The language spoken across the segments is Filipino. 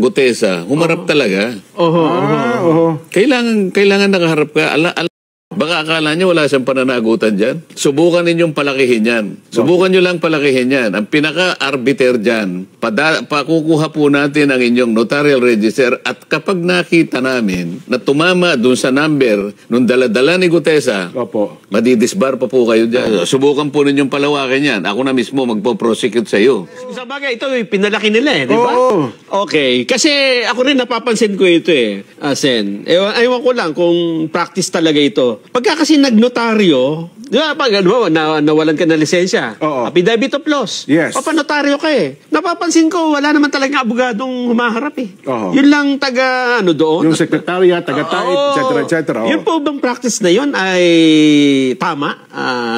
Gutesa, humarap talaga. Kailangan nakaharap ka. Baka akala niyo wala siyang pananagutan dyan. Subukan ninyong palakihin yan. Subukan niyo lang palakihin yan. Ang pinaka-arbiter dyan, pakukuha po natin ang inyong notarial register at kapag nakita namin na tumama dun sa number nung daladala ni Gutesa, madidisbar pa po kayo dyan. Subukan po ninyong palawakin yan. Ako na mismo magpo-prosecute sa iyo. Sa bagay, ito pinalaki nila di ba? Okay. Kasi ako rin napapansin ko ito Sen. Ewan ko lang kung practice talaga ito. Pagka kasi nagnotaryo, di ba, pag nawalan ka ng lisensya, affidavit of loss, papanotaryo ka Napapansin ko, wala naman talagang abogadong humaharap Yun lang doon. Yung secretariat, taga-tait, etc. Yun po bang practice na yun ay tama,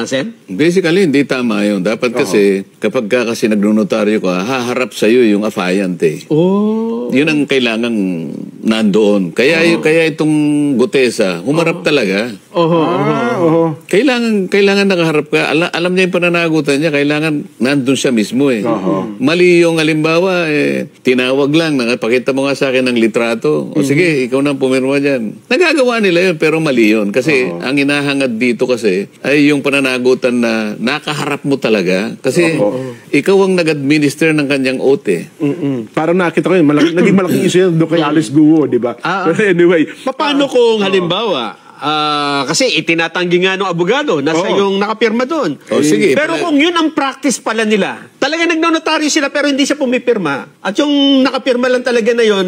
Sen? Basically, hindi tama yun. Dapat kasi, kapag ka kasi nagnotaryo ka, haharap sa'yo yung affiant Yun ang kailangang nandoon. Kaya itong Gutesa, humarap talaga. Kailangan nakaharap ka. Alam niya yung pananagutan niya, kailangan nandun siya mismo Mali yung halimbawa, tinawag lang, pakita mo nga sa akin ng litrato. O sige, ikaw na pumirma dyan. Nagagawa nila yun, pero mali yun. Kasi ang hinahangad dito kasi ay yung pananagutan na nakaharap mo talaga. Kasi ikaw ang nag-administer ng kanyang oath Parang nakita ko yun, naging malaking issue yun doon kay Alice Guo, di ba? But anyway. Paano kung halimbawa, kasi itinatanggi nga ng abogado, nasa yung nakapirma doon. Sige, pero kung yun ang practice pala nila, talaga nagnonotaryo sila pero hindi siya pumipirma. At yung nakapirma lang talaga na yun,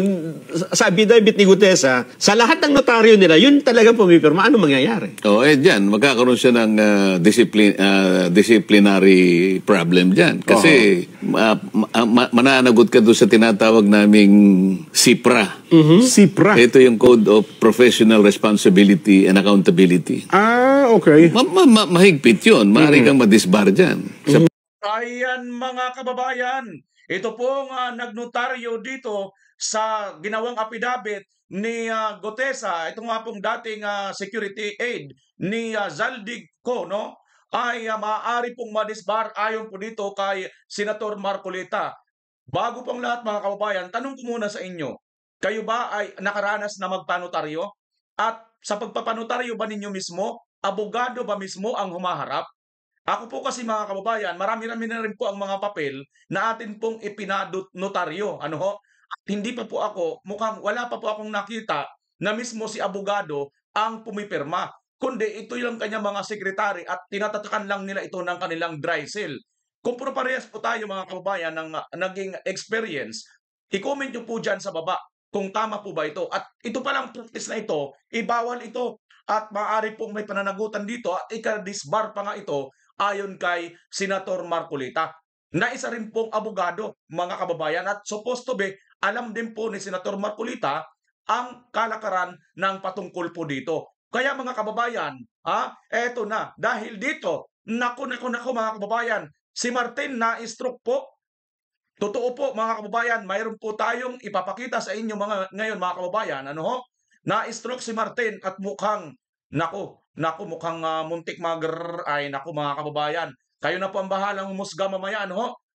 sa affidavit ni Gutesa, sa lahat ng notaryo nila, yun talagang pumipirma. Ano mangyayari? Dyan, magkakaroon siya ng disciplinary problem dyan. Kasi mananagot ka doon sa tinatawag naming SIPRA. SIPRA? Ito yung Code of Professional Responsibility and Accountability. Okay. Mahigpit yun. Maaari kang madisbar dyan. Ayan mga kababayan, ito pong nagnotaryo dito sa ginawang affidavit ni Gutesa, ito nga pong dating security aid ni Zaldico, ay maaari pong madisbar ayon po dito kay Senator Marcolita. Bago pong lahat mga kababayan, tanong ko muna sa inyo, kayo ba ay nakaranas na magpanotaryo? At sa pagpapanotaryo ba ninyo mismo, abogado ba mismo ang humaharap? Ako po kasi mga kababayan, marami-rami na rin po ang mga papel na atin pong ipinanotaryo. At hindi pa po ako, mukhang wala pa po akong nakita na mismo si abogado ang pumipirma. Kundi ito yung kanyang mga sekretary at tinatatakan lang nila ito ng kanilang dry seal. Kung parehas po tayo mga kababayan ng naging experience, i-comment nyo po dyan sa baba kung tama po ba ito. At ito palang practice na ito, ibawal ito at maaari pong may pananagutan dito at ikadisbar pa nga ito ayon kay Senator Marcolita, na isa rin pong abogado, mga kababayan, at supposed to be, alam din po ni Senator Marcolita ang kalakaran ng patungkol po dito. Kaya mga kababayan, eto na, dahil dito, naku mga kababayan, si Martin na-stroke po. Totoo po mga kababayan, mayroon po tayong ipapakita sa inyo ngayon mga kababayan, na-stroke si Martin at mukhang, mukhang muntik naku mga kababayan. Kayo na po ang bahalang humusga mamaya,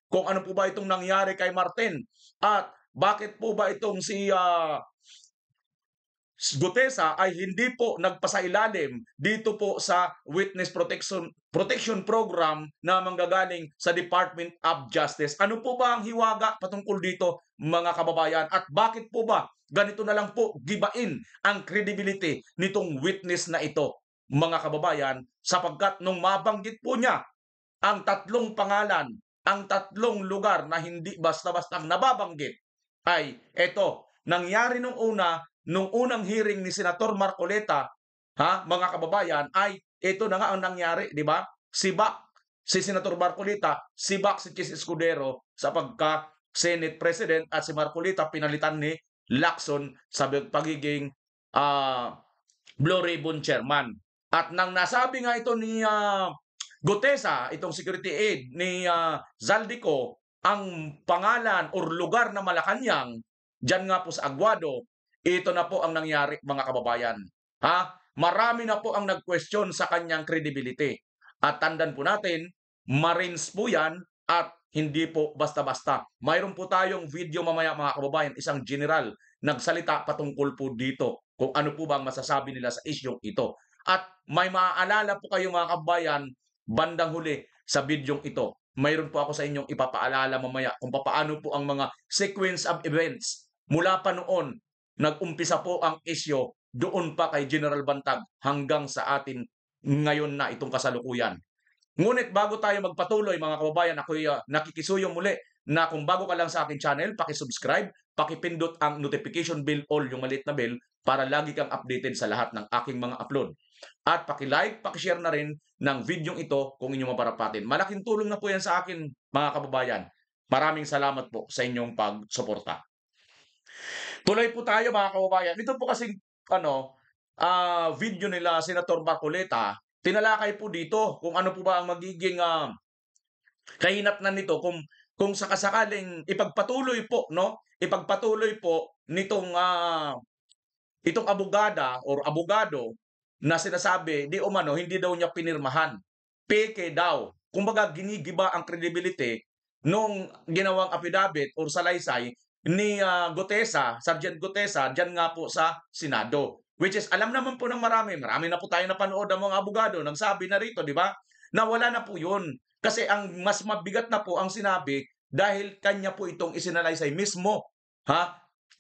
kung ano po ba itong nangyari kay Martin. At bakit po ba itong si Gutesa ay hindi po nagpasailalim dito po sa Witness Protection Program na manggagaling sa Department of Justice. Ano po ba ang hiwaga patungkol dito mga kababayan? At bakit po ba ganito na lang po gibain ang credibility nitong witness na ito mga kababayan? Sapagkat nung mabanggit po niya ang tatlong pangalan, ang tatlong lugar na hindi basta-basta nababanggit ay ito, nangyari nung unang hearing ni Senator Marcolita, mga kababayan, ay ito na nga ang nangyari, di ba? Sibak si Senator Marcolita, sibak si Chis Escudero sa pagka-Senate President at si Marcolita pinalitan ni Lacson sa pagiging Blue Ribbon Chairman. At nang nasabi nga ito ni Gutesa, itong security aid ni Zaldico, ang pangalan or lugar na Malacanang, dyan nga po sa Aguado, ito na po ang nangyari mga kababayan. Marami na po ang nag-question sa kanyang credibility. At tandaan po natin, Marines po yan at hindi po basta-basta. Mayroon po tayong video mamaya mga kababayan, isang general nagsalita patungkol po dito kung ano po ba ang masasabi nila sa isyong ito. At may maaalala po kayo mga kababayan, bandang huli sa videong ito, mayroon po ako sa inyong ipapaalala mamaya kung paano po ang mga sequence of events mula pa noon, nag-umpisa po ang isyo doon pa kay General Bantag hanggang sa atin ngayon na itong kasalukuyan. Ngunit bago tayo magpatuloy mga kababayan, ako'y nakikisuyo muli na kung bago ka lang sa aking channel, pakisubscribe, pakipindot ang notification bell all yung maliit na bell para lagi kang updated sa lahat ng aking mga upload. At pakilike, pakishare na rin ng video ito kung inyong maparapatin. Malaking tulong na po yan sa akin mga kababayan. Maraming salamat po sa inyong pagsuporta. Tuloy po tayo mga kababayan. Ito po kasing video nila Senator Marcoleta, tinalakay po dito kung ano po ba ang magiging kahinatnan nito kung sakasakaling ipagpatuloy po nitong itong abogada or abogado na sinasabi di umano hindi daw niya pinirmahan. Peke daw. Kumbaga ginigiba ang credibility nung ginawang affidavit or salaysay ni Gutesa, Sergeant Gutesa, dyan nga po sa Senado. Which is, alam naman po ng marami na po tayo napanood ng mga abogado, nagsabi na rito, di ba? Na wala na po yun. Kasi ang mas mabigat na po ang sinabi dahil kanya po itong isinalaysay mismo.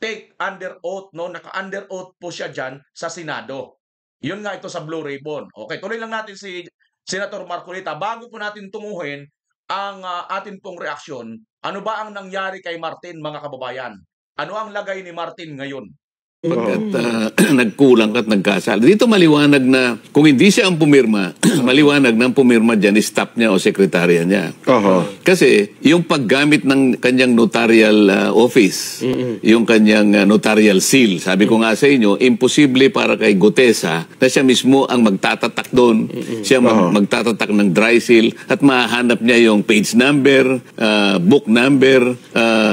Take under oath, naka-under oath po siya dyan sa Senado. Yun nga ito sa Blue Ribbon. Okay, tuloy lang natin si Senator Marcoleta. Bago po natin tunguhin ang atin pong reaksyon, ano ba ang nangyari kay Martin, mga kababayan? Ano ang lagay ni Martin ngayon? Pagkat nagkulang at nagkasala. Dito maliwanag na kung hindi siya ang pumirma, maliwanag na ang pumirma dyan, staff niya o sekretarya niya. Kasi yung paggamit ng kanyang notarial office, yung kanyang notarial seal, sabi ko nga sa inyo, imposible para kay Gutesa na siya mismo ang magtatatak doon, siya magtatatak ng dry seal at mahanap niya yung page number, book number,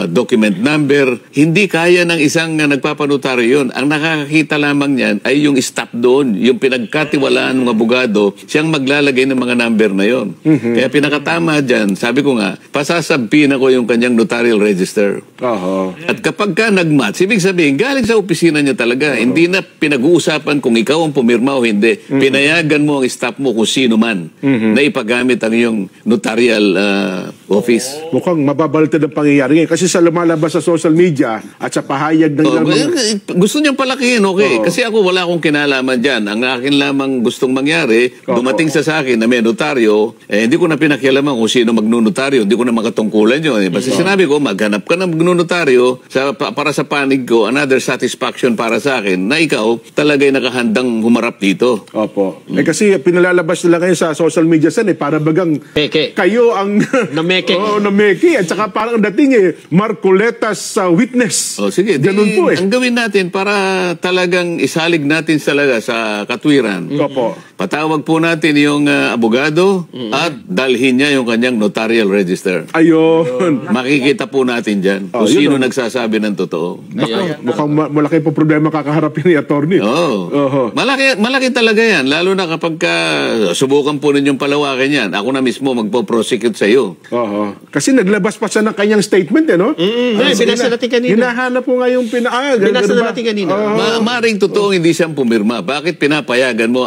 document number. Hindi kaya ng isang nagpapanotaryo. Ang nakakakita lamang niyan ay yung staff doon, yung pinagkatiwalaan ng abogado, siyang maglalagay ng mga number na yon. Kaya pinakatama dyan, sabi ko nga, pasasabihin ako yung kanyang notarial register. At kapag ka nag-match, ibig sabihin, galing sa opisina niya talaga. Hindi na pinag-uusapan kung ikaw ang pumirma o hindi. Pinayagan mo ang staff mo kung sino man na ipagamit ang iyong notarial office. Mukhang mababalta ng pangyayari ngayon. Kasi sa lumalabas sa social media at sa pahayag ng gusto niyang palakihin, okay. Kasi ako wala akong kinalaman dyan. Ang akin lamang gustong mangyari, dumating sa akin na may notaryo, hindi ko na pinakialaman kung sino magnunotaryo. Hindi ko na makatungkulan yun. Basta sinabi ko, maghanap ka ng magnunotaryo para sa panig ko, another satisfaction para sa akin, na ikaw talaga'y nakahandang humarap dito. Opo. Kasi pinalalabas nila kayo sa social media para bagang Peke. Kayo ang Nameke. nameke. At saka parang dating Marcoleta's witness. Sige, ganun po ang gawin natin para talagang isalig natin talaga sa katwiran. Opo. Patawag po natin yung abogado at dalhin niya yung kanyang notarial register. Ayun. Makikita po natin dyan kung sino nagsasabi ng totoo. Mukhang malaki po problema kakaharapin ni attorney. Malaki talaga yan. Lalo na kapag subukan po ninyong palawakin yan. Ako na mismo magpo-prosecute sa iyo. Kasi naglabas pa siya ng kanyang statement, no? Binasa natin kanina. Hinahanap po nga yung Binasa natin kanina. Maring totoo hindi siyang pumirma. Bakit pinapayagan mo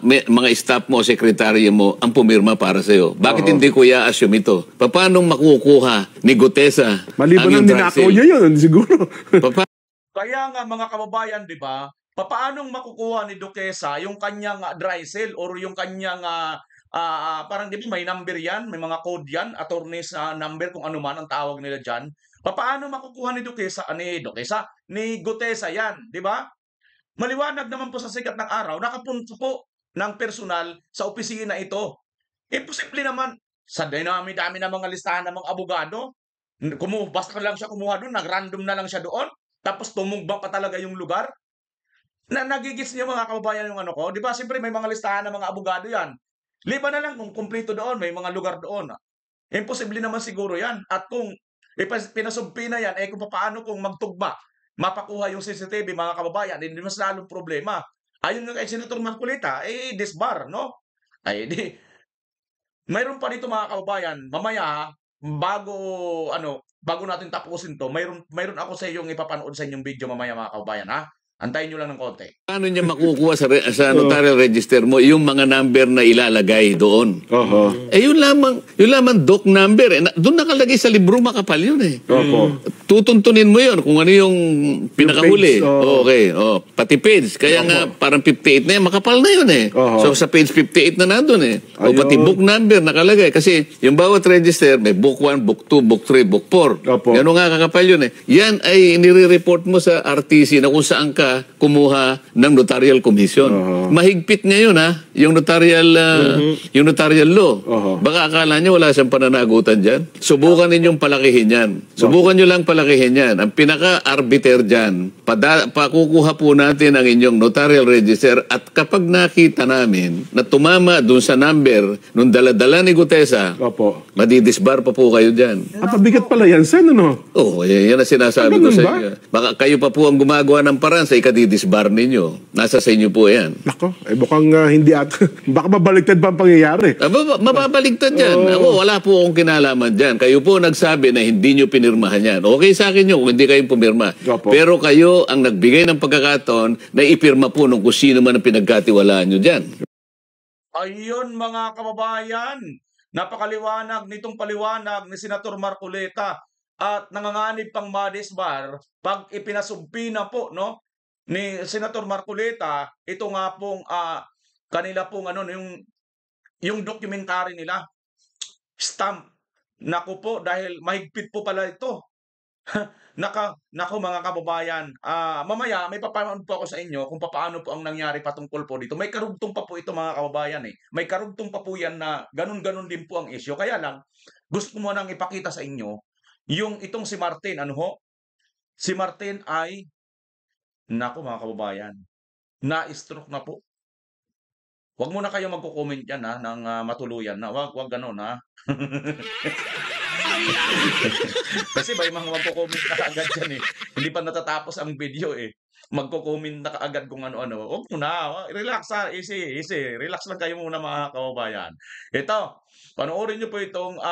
mga staff mo, sekretarya mo ang pumirma para sa iyo? Bakit hindi ko i-assume ito? Paano makukuha ni Gutesa maliban ng ninakaw niya yun, siguro. Kaya nga mga kababayan, di ba? Paano makukuha ni Duquesa yung kanyang dry cell or yung kanyang parang di ba may number yan, may mga code yan, attorney's number kung ano man ang tawag nila dyan. Paano makukuha ni ni Gutesa yan, di ba? Maliwanag naman po sa sikat ng araw, nakapunta po ng personal sa opisina ito. Imposible naman, sa dami-dami na mga listahan ng mga abogado, basta lang siya kumuha doon, nag-random na lang siya doon, tapos tumugba pa talaga yung lugar. Nagigits niyo mga kababayan yung ko, di ba? Siyempre may mga listahan ng mga abogado yan. Liba na lang kung kumpleto doon, may mga lugar doon. Imposible naman siguro yan. At kung pinasubpi na yan, kung paano kung magtugba, mapakuha yung CCTV, mga kababayan, hindi mas lalong problema. Ayon nga kay Senator Marcoleta, disbar, no? Mayroon pa dito mga kababayan, mamaya bago natin tapusin to, mayroon ako sa inyong ipapanood sa inyong video mamaya mga kababayan, ha? Antayin nyo lang ng konti. Paano niya makukuha sa notarial register mo yung mga number na ilalagay doon? Yun lamang doc number. Doon nakalagay sa libro, makapal yun eh. Tutuntunin mo yun kung ano yung pinakahuli. Okay. Pati page. Kaya nga parang 58 na yan, makapal na yun eh. So sa page 58 na nandun eh. O pati book number nakalagay. Kasi yung bawat register, may book 1, book 2, book 3, book 4. Gano'n nga kakapal yun eh. Yan ay nire-report mo sa RTC na kung saan ka kumuha ng notarial commission. Mahigpit niya yun ha, yung notarial law. Baka akala niyo wala siyang pananagutan dyan. Subukan ninyong palakihin yan. Subukan niyo lang palakihin yan. Ang pinaka-arbiter dyan, pakukuha po natin ang inyong notarial register at kapag nakita namin na tumama dun sa number nung daladala ni Gutesa, madidisbar pa po kayo dyan. Pabigat pala yan, Sen, ano? Yan ang sinasabi ko sa inyo. Baka kayo pa po ang gumagawa ng paraan sa ikadidisbar ninyo. Nasa sa inyo po yan. Nako, mukhang hindi baka mabaligtad pa ang pangyayari. Mababaligtad yan. Ako, wala po akong kinalaman dyan. Kayo po nagsabi na hindi nyo pinirmahan yan. Okay sa akin yun kung hindi kayo pumirma. Pero kayo ang nagbigay ng pagkakataon na ipirma po nung kung sino man ang pinagkatiwalaan nyo dyan. Ayun mga kababayan, napakaliwanag nitong paliwanag ni Senator Marcoleta at nanganganib pang madisbar pag ipinasumpi na po ni Senator Marcoleta ito nga pong kanila pong yung documentary nila stamp. Naku po, dahil mahigpit po pala ito. Naku mga kababayan, mamaya may papanood po ako sa inyo kung paano po ang nangyari patungkol po dito. May karugtong pa po ito mga kababayan eh. May karugtong pa po yan na ganun-ganun din po ang issue. Kaya lang, gusto mo nang ipakita sa inyo yung itong si Martin, Si Martin ay, naku mga kababayan, na-stroke na po. Huwag mo na kayo magko-comment yan ng matuluyan na. Huwag ganun ha. Kasi may mga magko-comment na kaagad yan eh. Hindi pa natatapos ang video eh. Magko-comment na kaagad kung ano-ano. Huwag mo na. Relax ha. Easy. Relax lang kayo muna mga kababayan. Ito, panoorin nyo po itong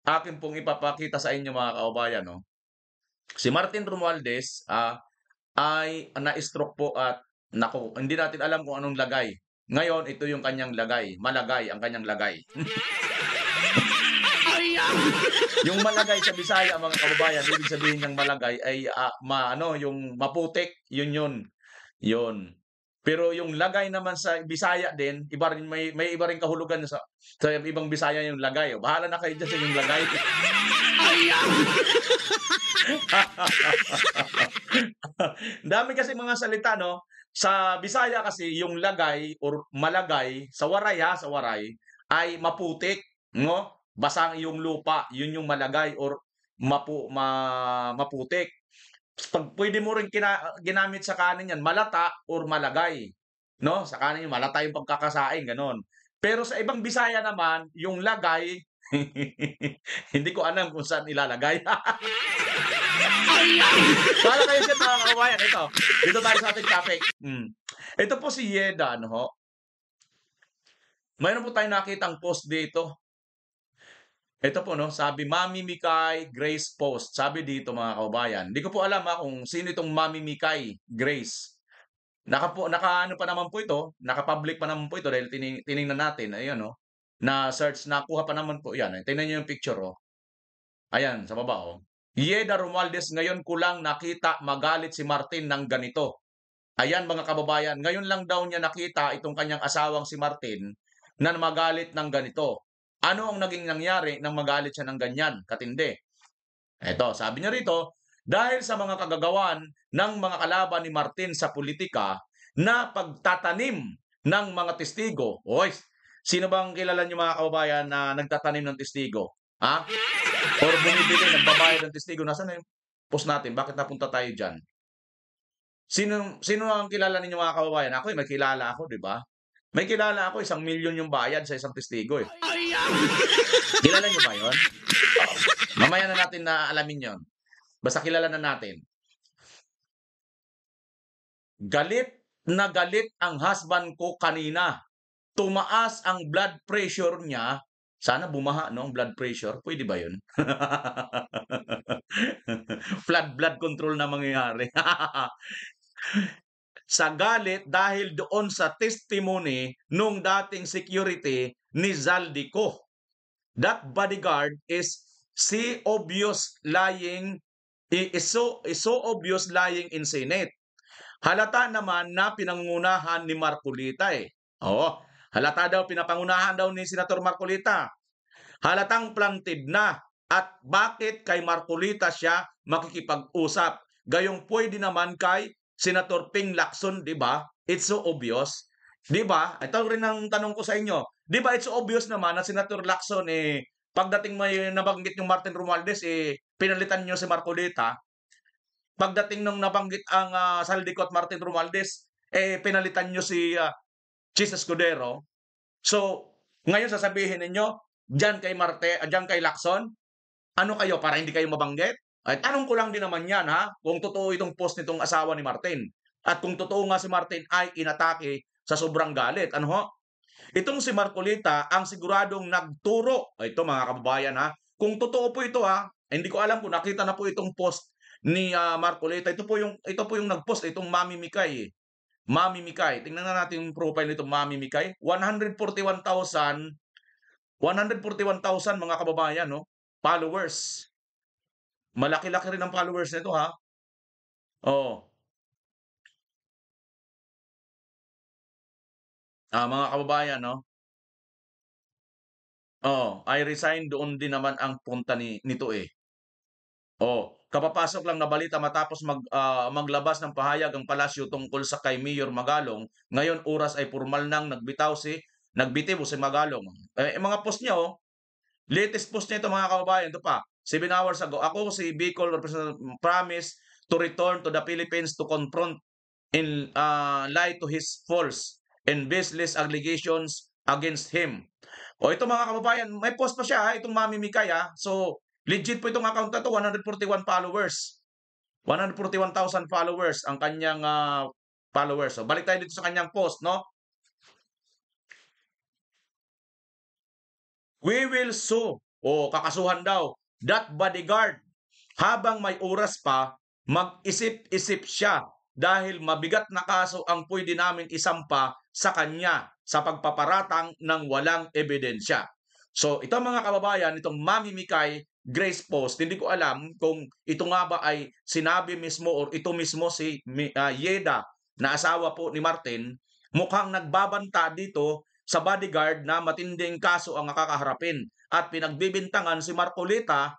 akin pong ipapakita sa inyo mga kababayan. Si Martin Romualdez ay na-stroke po at naku, hindi natin alam kung anong lagay. Ngayon, ito yung kanyang lagay. Malagay ang kanyang lagay. Yung malagay sa Bisaya mga kababayan, ibig sabihin ng malagay ay yung maputik, yun. Pero yung lagay naman sa Bisaya din, iba rin may iba rin kahulugan sa ibang Bisaya yung lagay. Bahala na kayo dyan sa yung lagay. Dami kasi mga salita sa Bisaya kasi yung lagay or malagay sa waray ay maputik, basang yung lupa, yun yung malagay or maputik. Pwede mo rin ginamit sa kanin yan, malata or malagay. Sa kanin yung malata yung pagkakasaing, ganon. Pero sa ibang Bisaya naman, yung lagay, hindi ko alam kung saan ilalagay. Para kayo siya mga kababayan, dito tayo sa ating topic. Ito po si Yeda, mayroon po tayong nakitang post dito. Ito po, sabi Mami Mikay Grace post. Sabi dito mga kababayan. Hindi ko po alam kung sino itong Mami Mikay Grace. Naka-ano pa naman po ito, naka-public pa naman po ito dahil tiningnan natin, ayun na search, nakuha pa naman po yan. Tingnan niyo yung picture Ayan, sa baba Yeda Romualdez, ngayon ko lang nakita magalit si Martin ng ganito. Ayan mga kababayan, ngayon lang daw niya nakita itong kanyang asawang si Martin na magalit ng ganito. Ano ang naging nangyari nang magalit siya ng ganyan, katindi? Ito, sabi niya rito, dahil sa mga kagagawan ng mga kalaban ni Martin sa politika na pagtatanim ng mga testigo. Sino bang kilala niyo mga kababayan na nagtatanim ng testigo? Or bumibili, nagbabayad ng testigo? Nasaan na yung post natin? Bakit napunta tayo dyan? Sino ang kilala ninyo mga kababayan? Ako may kilala ako, di ba? May kilala ako, 1 milyon yung bayad sa isang testigo Kilala niyo ba yun? Mamaya na natin na alamin yon. Basta kilala na natin. Galit na galit ang husband ko kanina. Tumaas ang blood pressure niya Sana bumaha, no? Blood pressure. Pwede ba yun? Blood control na mangyayari. Sa galit dahil doon sa testimony nung dating security ni Zaldico. That bodyguard is so obvious lying in Senate. Halata naman na pinangunahan ni Marcolita eh. Oo, halata daw, pinapangunahan daw ni Senator Marcolita. Halatang planted na. At bakit kay Marcolita siya makikipag-usap? Gayong pwede naman kay Senator Ping Lacson, di ba? It's so obvious. Di ba? Ito rin ang tanong ko sa inyo. Di ba it's so obvious naman na Senator Lacson pagdating may nabanggit yung Martin Romualdez pinalitan niyo si Marcolita. Pagdating nung nabanggit ang Saldico at Martin Romualdez, pinalitan niyo si Chis Escudero. So, ngayon sasabihin ninyo, diyan kay Lacson, ano kayo para hindi kayo mabanggit? Ay, tanong ko lang din naman yan ha, kung totoo itong post nitong asawa ni Martin. At kung totoo nga si Martin ay inatake sa sobrang galit. Ano ho? Itong si Marcolita ang siguradong nagturo. Ito mga kababayan ha. Kung totoo po ito ha, hindi ko alam kung nakita na po itong post ni Marcolita. Ito po yung nag-post, itong Mami Mikay. Mami Mikay. Tingnan na natin yung profile nitong Mami Mikay. 141,000 mga kababayan, no? Followers. Malaki-laki rin ang followers nito ha. Oh. Mga kababayan, no? Oh, I resign, doon din naman ang punta nito eh. Oh, kapapasok lang na balita matapos maglabas ng pahayag ang palasyo tungkol sa kay Mayor Magalong. Ngayon oras ay formal nang nagbitiw si Magalong. Mga post niya oh. Latest post niya ito mga kababayan, ito pa. 7 hours ago, ako si Bicol Representative promise to return to the Philippines to confront in lie to his false and baseless allegations against him. O ito mga kababayan, may post pa siya itong Mami Mikay So, legit po itong account na to, 141 followers. 141,000 followers ang kanyang followers. So, balik tayo dito sa kanyang post, no? We will sue, kakasuhan daw, that bodyguard. Habang may oras pa, mag-isip-isip siya dahil mabigat na kaso ang pwede namin isampa sa kanya sa pagpaparatang ng walang ebidensya. So, ito mga kababayan, itong Mami Mikay Grace post, hindi ko alam kung ito nga ba ay sinabi mismo or ito mismo si Yeda na asawa po ni Martin, mukhang nagbabanta dito sa bodyguard na matinding kaso ang nakakaharapin at pinagbibintangan si Marcolita.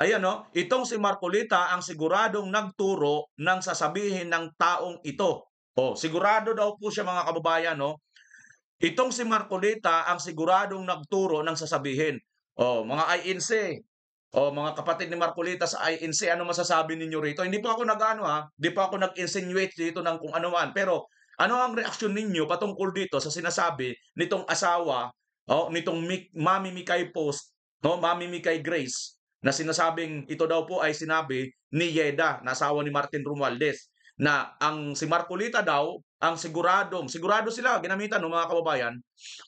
Ayan no, itong si Marcolita ang siguradong nagturo ng sasabihin ng taong ito. Sigurado daw po siya mga kababayan, no? Itong si Marcolita ang siguradong nagturo ng sasabihin. Mga INC, mga kapatid ni Marcolita sa INC, ano masasabi ninyo rito? Hindi po ako hindi po ako nag-insinuate dito ng kung ano man, pero ano ang reaksyon ninyo patungkol dito sa sinasabi nitong asawa, nitong Mami Mikay post, no, Mami Mikay Grace, na sinasabing ito daw po ay sinabi ni Yeda, na asawa ni Martin Romualdez, na ang si Marcolita daw, ang sigurado sila, ginamitan ng mga kababayan,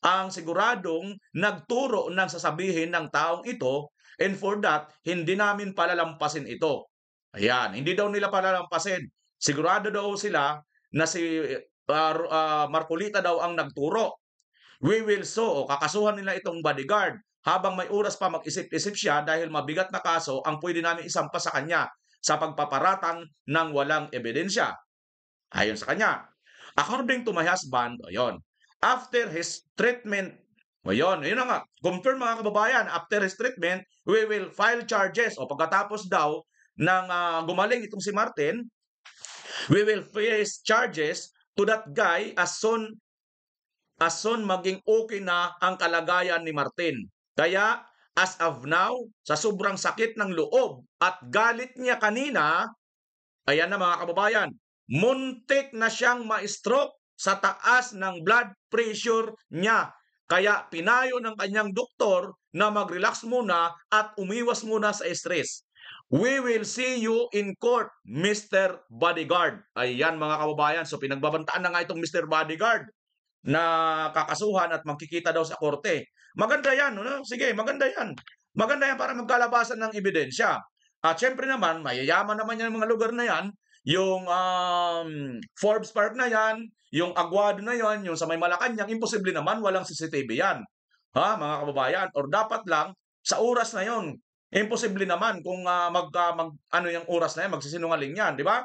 ang siguradong nagturo ng sasabihin ng taong ito, and for that, hindi namin palalampasin ito. Ayan, hindi daw nila palalampasin. Sigurado daw sila na si Marcolita daw ang nagturo. We will sue, kakasuhan nila itong bodyguard. Habang may oras pa mag-isip-isip siya dahil mabigat na kaso ang pwede namin isampa sa kanya sa pagpaparatang ng walang ebidensya. Ayon sa kanya. According to my husband, after his treatment, yun na nga, confirm mga kababayan, after his treatment, we will file charges. Pagkatapos daw ng gumaling itong si Martin, we will face charges to that guy as soon maging okay na ang kalagayan ni Martin. Kaya, as of now, sa sobrang sakit ng loob at galit niya kanina, ayan na mga kababayan, muntik na siyang ma-stroke sa taas ng blood pressure niya. Kaya pinayo ng kanyang doktor na mag-relax muna at umiwas muna sa stress. We will see you in court, Mr. Bodyguard. Ayan mga kababayan, so pinagbabantaan na nga itong Mr. Bodyguard. na kakasuhan at magkikita daw sa korte. Maganda yan, no? Sige, maganda yan. Maganda yan para magkalabasan ng ebidensya. At syempre naman, mayayaman naman yan mga lugar na yan. Yung Forbes Park na yan, yung Aguado na yan, yung sa may Malacanang, imposible naman walang CCTV yan. Ha, mga kababayan? Or dapat lang, sa oras na yon, imposible naman kung ano yung oras na yan, magsisinungaling yan, di ba?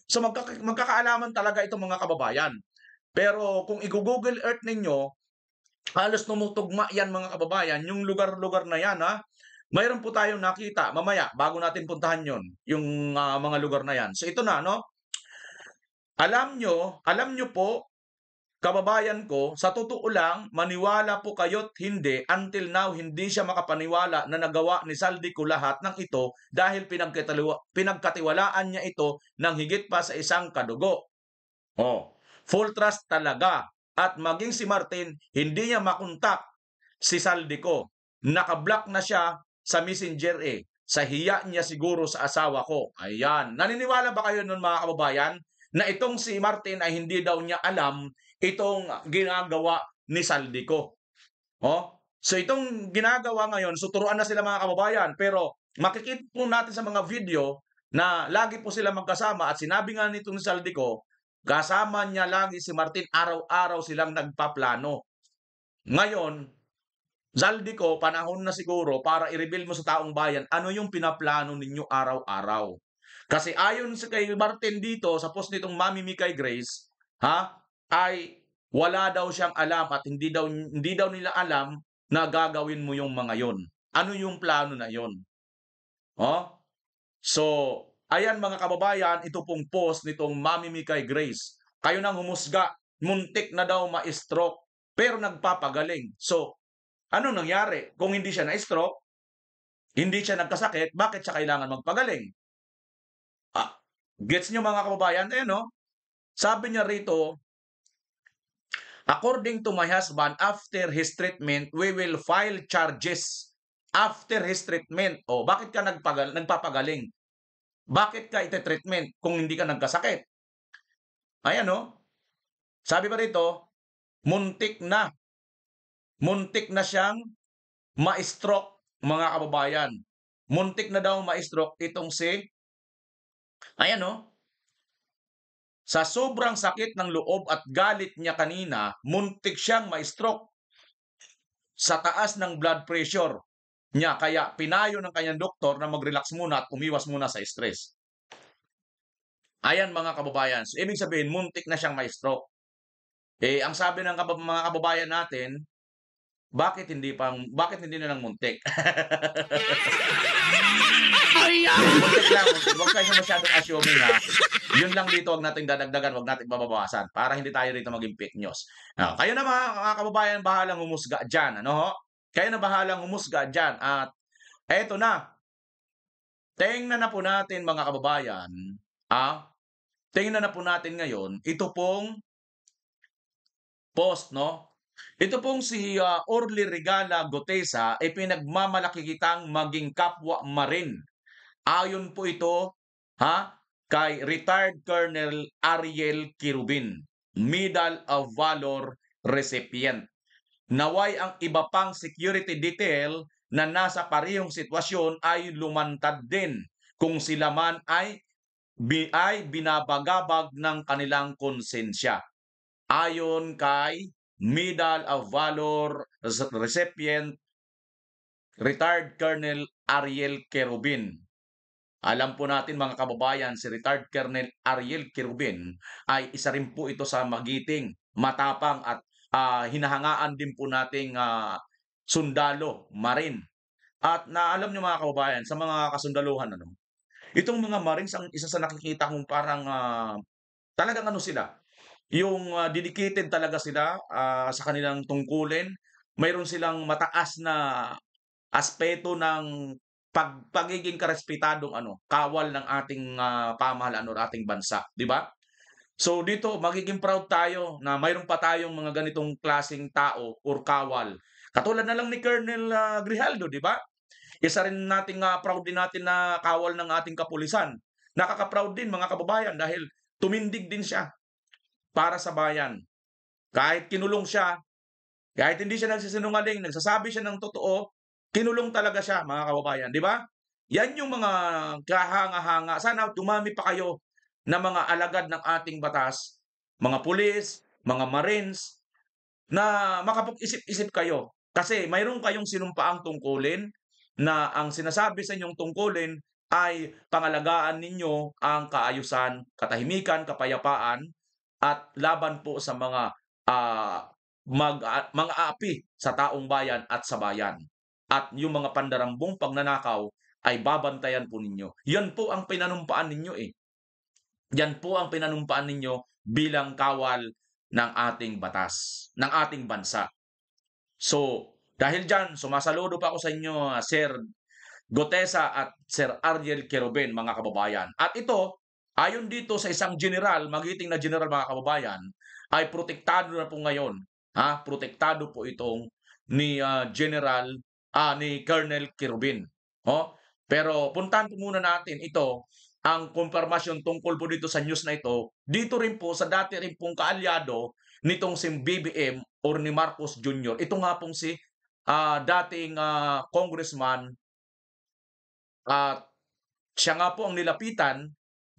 So magkakaalaman talaga itong mga kababayan. Pero kung i-Google Earth ninyo, halos tumutugma yan mga kababayan, yung lugar-lugar na yan ha. Mayroon po tayong nakita mamaya bago natin puntahan yon, yung mga lugar na yan. So ito na no. Alam nyo po kababayan ko, sa totoo lang, maniwala po kayo't hindi, until now hindi siya makapaniwala na nagawa ni Saldico lahat ng ito dahil pinagkatiwalaan niya ito ng higit pa sa isang kadugo. Full trust talaga. At maging si Martin, hindi niya makontak si Saldico. Nakablock na siya sa Messenger Sa hiya niya siguro sa asawa ko. Ayan. Naniniwala ba kayo nun mga kababayan na itong si Martin ay hindi daw niya alam itong ginagawa ni Saldico? So itong ginagawa ngayon, suturuan na sila mga kababayan. Pero makikita po natin sa mga video na lagi po sila magkasama at sinabi nga nito ni Saldico, kasama niya lagi si Martin, araw-araw silang nagpaplano. Ngayon, Saldico, panahon na siguro para i-reveal mo sa taong bayan ano yung pinaplano ninyo araw-araw. Kasi ayon sa kay Martin dito, sa post nitong Mami Mikay Grace, ay wala daw siyang alam at hindi daw nila alam na gagawin mo yung mga yon. Ano yung plano na yon? So, ayan mga kababayan, ito pong post nitong Mami Mikay Grace. Kayo nang humusga, muntik na daw ma-stroke, pero nagpapagaling. So, ano nangyari? Kung hindi siya na-stroke, hindi siya nagkasakit, bakit siya kailangan magpagaling? Gets nyo mga kababayan? Sabi niya rito, according to my husband, after his treatment, we will file charges. After his treatment. Bakit ka nagpapagaling? Bakit ka ite-treatment kung hindi ka nagkasakit? Ayan sabi pa rito, muntik na siyang ma-stroke mga kababayan. Muntik na daw ma-stroke itong ayan sa sobrang sakit ng loob at galit niya kanina, muntik siyang ma-stroke sa taas ng blood pressure niya. Kaya pinayo ng kanyang doktor na mag-relax muna at umiwas muna sa stress. Ayan mga kababayan. So, ibig sabihin, muntik na siyang ma-stroke. Ang sabi ng mga kababayan natin, bakit hindi na lang muntik? Muntik lang. Huwag kayo masyadong assuming Yun lang dito, huwag natin dadagdagan, huwag natin babawasan para hindi tayo rito maging fake news. Kayo na mga kababayan, bahalang humusga dyan. Kayo na bahalang humusga dyan. At eto na. Tingnan na po natin mga kababayan. Tingnan na po natin ngayon. Ito pong post, Ito pong si Orly Regala Gotesa ay pinagmamalaki kitang maging kapwa Marine. Ayon po ito kay retired Colonel Ariel Kirubin, Medal of Valor recipient. Naway ang iba pang security detail na nasa parehong sitwasyon ay lumantad din kung sila man ay binabagabag ng kanilang konsensya. Ayon kay Medal of Valor recipient, retired Colonel Ariel Kirubin. Alam po natin mga kababayan, si retired Colonel Ariel Kirubin ay isa rin po ito sa magiting, matapang at hinahangaan din po nating sundalo, Marine. At naalam nyo mga kababayan, sa mga kasundaluhan, itong mga Marines, ang isa sa nakikita kong parang talagang sila, yung dedicated talaga sila sa kanilang tungkulin. Mayroon silang mataas na aspeto ng pagiging karespetadong kawal ng ating pamahalaan o ating bansa, di ba? So dito magiging proud tayo na mayroon pa tayong mga ganitong klaseng tao or kawal. Katulad na lang ni Colonel Grijaldo, di ba? Isa rin nating proud din natin na kawal ng ating kapulisan. Nakaka-proud din mga kababayan dahil tumindig din siya para sa bayan. Kahit kinulong siya, kahit hindi siya nagsisinungaling, nagsasabi siya ng totoo, kinulong talaga siya, mga kababayan, di ba? Yan yung mga kahanga-hanga. Sana dumami pa kayo na mga alagad ng ating batas, mga pulis, mga marines, na makapag-isip-isip kayo. Kasi mayroon kayong sinumpaang tungkulin na ang sinasabi sa inyong tungkulin ay pangalagaan ninyo ang kaayusan, katahimikan, kapayapaan, at laban po sa mga mga aapi sa taong bayan at sa bayan. At yung mga pandarambong pagnanakaw ay babantayan po ninyo. Yan po ang pinanumpaan ninyo eh. Yan po ang pinanumpaan ninyo bilang kawal ng ating batas, ng ating bansa. So, dahil dyan, sumasaludo pa ako sa inyo, Sir Gotesa at Sir Ariel Querubin, mga kababayan. At ito, ayon dito sa isang general, magiting na general, mga kababayan, ay protektado na po ngayon. Protektado po itong ni ni Colonel Querubin. Pero puntahan po muna natin ito, ang konfirmasyon tungkol po dito sa news na ito, dito rin po sa dati rin pong kaalyado nitong si BBM or ni Marcos Jr. Ito nga pong si dating congressman at siya nga po ang nilapitan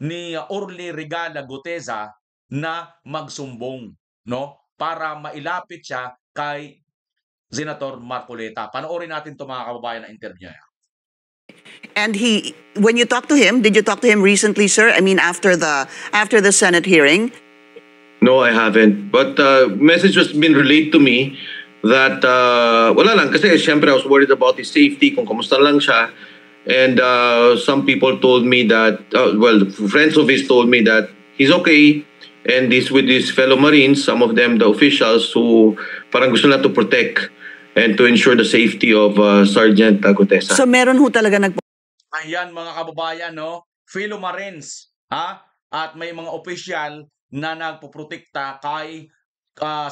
ni Orly Regala Gutesa na magsumbong, no? Para mailapit siya kay Senator Marcoleta. Panoorin natin 'to, mga kababayan, na interview niya. And when you talked to him, did you talk to him recently, sir? I mean, after the Senate hearing? No, I haven't. But message has been relayed to me that wala lang kasi syempre I was worried about his safety, kung kamusta lang siya. And some people told me that, friends of his told me that he's okay and he's with his fellow Marines, some of them the officials who parang gusto na to protect and to ensure the safety of Sergeant Gutesa. So meron ho talaga Ayan, mga kababayan, no? Fellow Marines, at may mga opisyal na nagpoprotekta kay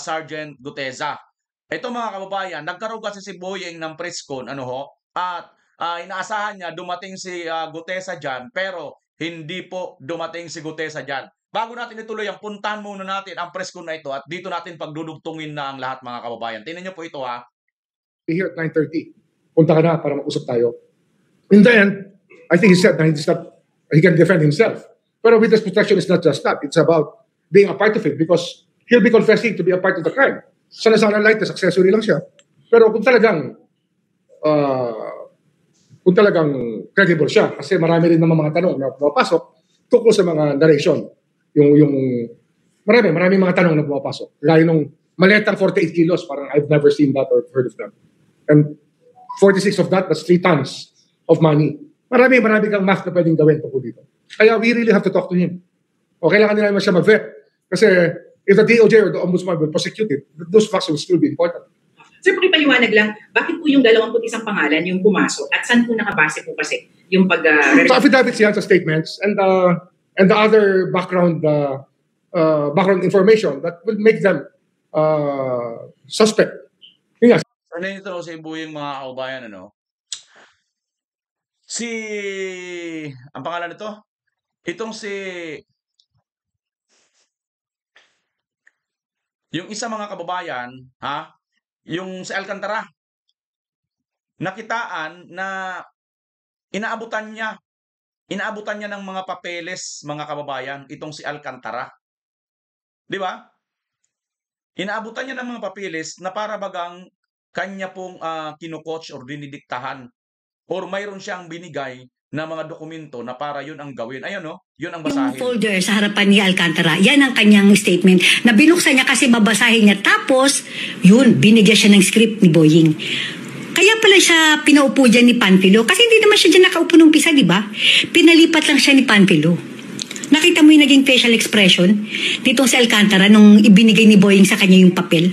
Sergeant Gutesa. Ito, mga kababayan, nagkaroon kasi si Boyeng ng press con, at inaasahan niya dumating si Gutesa dyan, pero hindi po dumating si Gutesa dyan. Bago natin ituloy, puntahan muna natin ang press con na ito at dito natin pagdudugtungin na ang lahat, mga kababayan. Tingnan niyo po ito, Be here at 9:30. Punta ka na para mag-usap tayo. In the end, I think he said that he can defend himself. But witness protection is not just that. It's about being a part of it because he'll be confessing to be a part of the crime. Sana light, accessory lang siya. Pero kung talagang credible siya, kasi marami rin naman mga tanong na pumapasok tungkol sa mga narration. Marami mga tanong na pumapasok. Gaya nung maletang 48 kilos, parang I've never seen that or heard of that. And 46 of that, that's 3 tons of money. Marami kang math na pwedeng gawin tungkol dito. Kaya we really have to talk to him. O kailangan nila naman siya mag-vet. Kasi if the DOJ or the Ombudsman will prosecute it, those facts will still be important. Sir, pakipaliwanag lang, bakit po yung 21 pangalan yung pumasok at saan po nakabase po kasi yung So affidavits yan sa statements and the other background information that will make them suspect. Yun nga. Ano ito sa ibuyeng, mga kaubayan, ang pangalan nito? Itong yung isa, mga kababayan, yung si Alcantara, nakitaan na inaabutan niya ng mga papeles, mga kababayan, itong si Alcantara. Di ba? Inaabutan niya ng mga papeles na para bagang kanya pong kinukoach or dinidiktahan or mayroon siyang binigay na mga dokumento na para yun ang gawin. Ayun, yun ang basahin. Yung folder sa harapan ni Alcantara, yan ang kanyang statement na binuksan niya kasi babasahin niya. Tapos, yun, binigyan siya ng script ni Boying. Kaya pala siya pinaupo dyan ni Panfilo kasi hindi naman siya dyan nakaupo nung pisa, di ba? Pinalipat lang siya ni Panfilo. Nakita mo yung naging facial expression nitong si Alcantara nung ibinigay ni Boying sa kanya yung papel?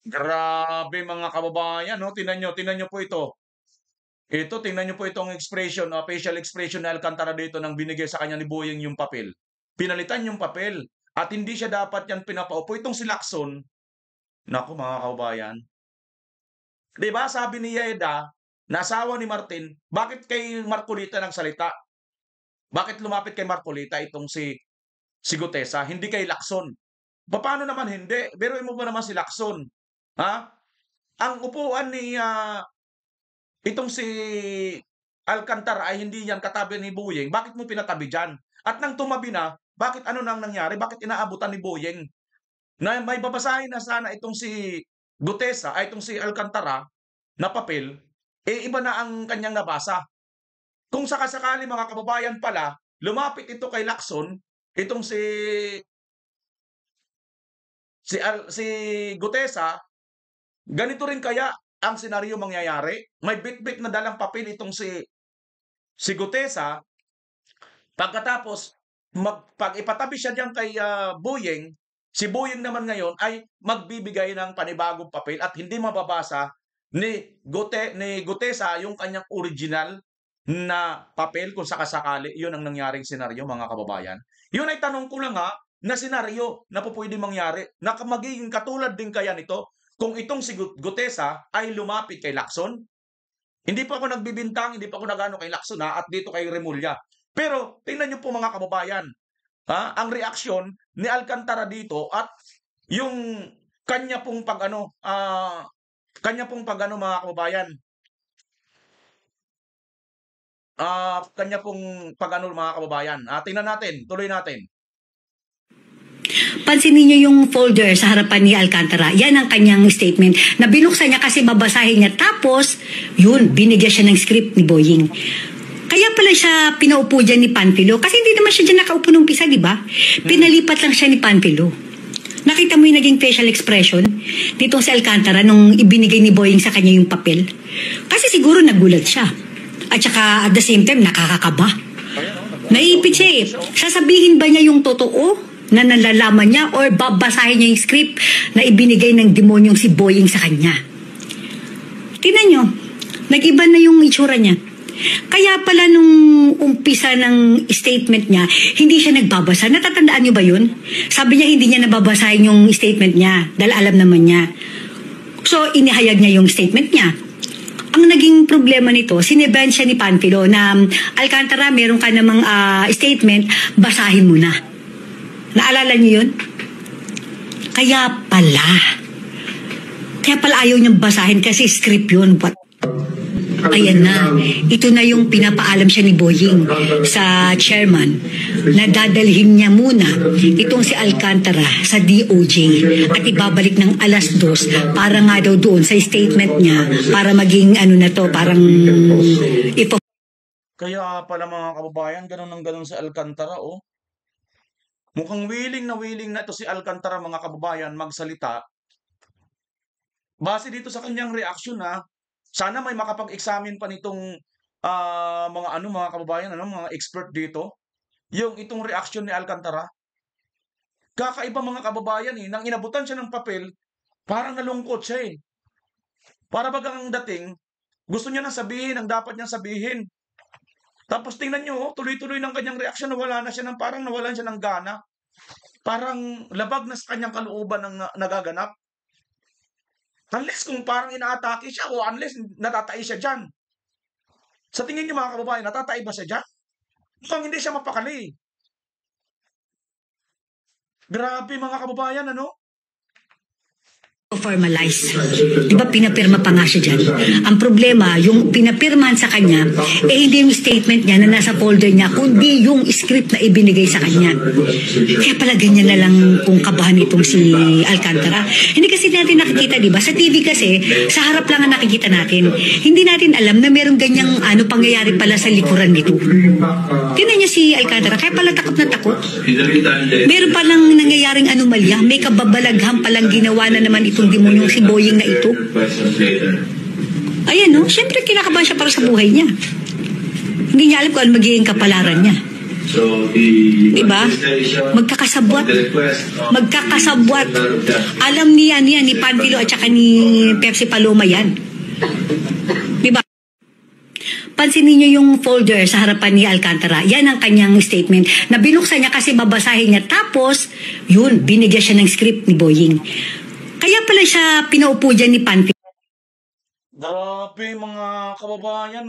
Grabe, mga kababayan, tingnan nyo po ito. Tingnan nyo po itong expression, facial expression na Alcantara dito nang binigay sa kanya ni Boying yung papel. Pinalitan yung papel at hindi siya dapat yan pinapaupo. Itong si Lacson, naku, mga kababayan. Diba, sabi ni Yeda, na asawa ni Martin, bakit kay Marcolita nagsalita? Bakit lumapit kay Marcolita itong si Gutesa, hindi kay Lacson? Paano naman hindi? Biruin mo ba naman si Lacson? Ha? Ang upuan ni itong si Alcantara ay hindi yan katabi ni Boyeng. Bakit mo pinatabi dyan? At nang tumabi na, bakit ano nang nangyari? Bakit inaabutan ni Boyeng? Na may babasahin na sana itong si Gutesa, ay itong si Alcantara na papel, iba na ang kanyang nabasa. Kung sakasakali mga kababayan pala, lumapit ito kay Lacson, itong si Gutesa, ganito rin kaya ang senaryo mangyayari? May bit-bit na dalang papel itong si Gutesa, pagkatapos pag ipatabi siya diyan kay Boyeng, si Boyeng naman ngayon ay magbibigay ng panibagong papel at hindi mababasa ni Gutesa yung kanyang original na papel kung sakasakali. Yun ang nangyaring senaryo, mga kababayan. Yun ay tanong ko lang na senaryo na po pwede mangyari, na magiging katulad din kaya nito kung itong si Gutesa ay lumapit kay Lacson. Hindi pa ako nagbibintang, hindi pa ako nagano kay Lacson at dito kay Remulla. Pero tingnan niyo po mga kababayan, ang reaksyon ni Alcantara dito at yung kanya pong pagano mga kababayan. Kanya pong pagano mga kababayan. Tingnan natin, tuloy natin. Pansinin niyo yung folder sa harapan ni Alcantara. Yan ang kanyang statement na binuksan niya kasi babasahin niya. Tapos, yun, binigyan siya ng script ni Boying. Kaya pala siya pinaupo dyan ni Panfilo. Kasi hindi naman siya dyan nakaupo nung pisa, di ba? Pinalipat lang siya ni Panfilo. Nakita mo yung naging facial expression nitong si Alcantara nung ibinigay ni Boying sa kanya yung papel. Kasi siguro nagulat siya. At saka at the same time, nakakakaba. Naipit siya eh. Sasabihin ba niya yung totoo na nalalaman niya or babasahin niya yung script na ibinigay ng demonyong si Boying sa kanya? Tingnan nyo, nag-iba na yung itsura niya. Kaya pala nung umpisa ng statement niya, hindi siya nagbabasa. Natatandaan niyo ba yun? Sabi niya hindi niya nababasahin yung statement niya dahil alam naman niya. So, inihayag niya yung statement niya. Ang naging problema nito, sineban siya ni Panfilo na Alcantara, meron ka namang statement, basahin mo na. Naalala niyo yun? Kaya pala ayaw niyang basahin kasi script yun. Ayan na. Ito na yung pinapaalam siya ni Boying sa chairman na dadalhin niya muna itong si Alcantara sa DOJ at ibabalik ng 2:00 para nga daw doon sa statement niya para maging ano na to, parang Kaya pala mga kababayan, ganun sa Alcantara, oh. Mukhang willing na ito si Alcantara, mga kababayan, magsalita. Base dito sa kanyang reaksyon, sana may makapag-examine pa nitong mga kababayan, mga expert dito. Yung itong reaksyon ni Alcantara. Kakaiba mga kababayan nang inabutan siya ng papel, parang nalungkot siya eh. Para bagang ang dating, gusto niya nang sabihin ang dapat niyang sabihin. Tapos tingnan niyo, tuloy-tuloy ng kanyang reaksyon, nawalan siya ng gana. Parang labag na sa kanyang kalooban ng nagaganap. Unless kung parang inaatake siya o unless natatay siya dyan. Sa tingin niyo mga kababayan, natatay ba siya dyan? Mukhang hindi siya mapakali. Grabe mga kababayan, formalize. Di ba pinapirma pa nga siya dyan? Ang problema, yung pinapirmahan sa kanya, hindi yung statement niya na nasa folder niya, kundi yung script na ibinigay sa kanya. Kaya pala ganyan na lang kung kabahan itong si Alcantara. Hindi kasi natin nakikita, di ba? Sa TV kasi, sa harap lang ang nakikita natin. Hindi natin alam na merong ganyang pangyayari pala sa likuran nito. Tingnan niya si Alcantara, kaya pala takot na takot. Meron palang nangyayaring anomalya, may kababalaghan palang ginawa na naman itong demonyong si Boying na ito. Ayan, no? Siyempre, kinakabahan siya para sa buhay niya. Hindi niya alam kung ano magiging kapalaran niya. Diba? Magkakasabwat. Alam niya ni Panfilo at saka ni Pepsi Paloma yan. Diba? Pansinin niyo yung folder sa harapan ni Alcantara. Yan ang kanyang statement na binuksan niya kasi babasahin niya. Tapos, yun, binigyan siya ng script ni Boying. Kaya pala siya pinaupo dyan ni Panfilo. Grabe mga kababayan,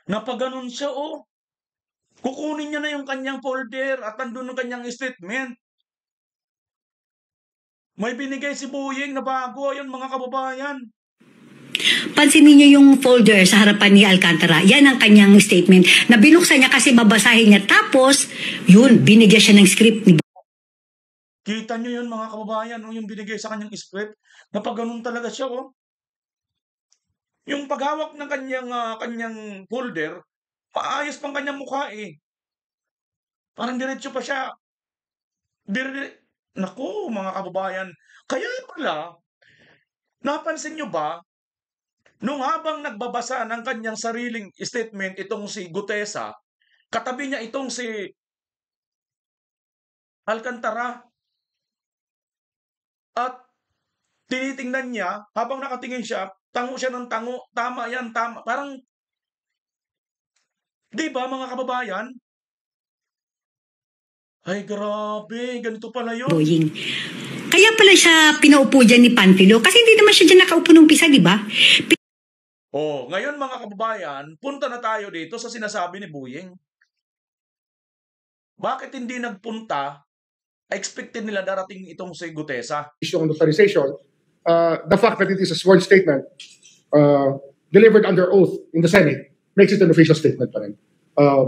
Napaganon siya, Kukunin niya na yung kanyang folder at nandun yung kanyang statement. May binigay si Boying na bago. Ayun mga kababayan. Pansinin niyo yung folder sa harapan ni Alcantara. Yan ang kanyang statement na binuksan niya kasi babasahin niya. Tapos, yun, binigyan siya ng script ni Kita niyo yun mga kababayan, yung binigay sa kanyang script. Napaganon talaga siya, oh. Yung paghawak ng kanyang folder, maayos pang kanyang mukha, eh. Parang diretso pa siya. Naku, mga kababayan. Kaya pala, napansin niyo ba, nung habang nagbabasa ng kanyang sariling statement itong si Gutesa, katabi niya itong si Alcantara. At tinitingnan niya, habang nakatingin siya, tango siya ng tango. Tama yan, tama. Parang, di ba mga kababayan? Ay, grabe. Ganito pala yun. Boying. Kaya pala siya pinaupo dyan ni Panfilo kasi hindi naman siya dyan nakaupo nung pisa, di ba? Ngayon mga kababayan, punta na tayo dito sa sinasabi ni Boying. Bakit hindi nagpunta? Expected nila darating itong si Gutesa. Issue on notarization, the fact that it is a sworn statement delivered under oath in the Senate makes it an official statement pa rin.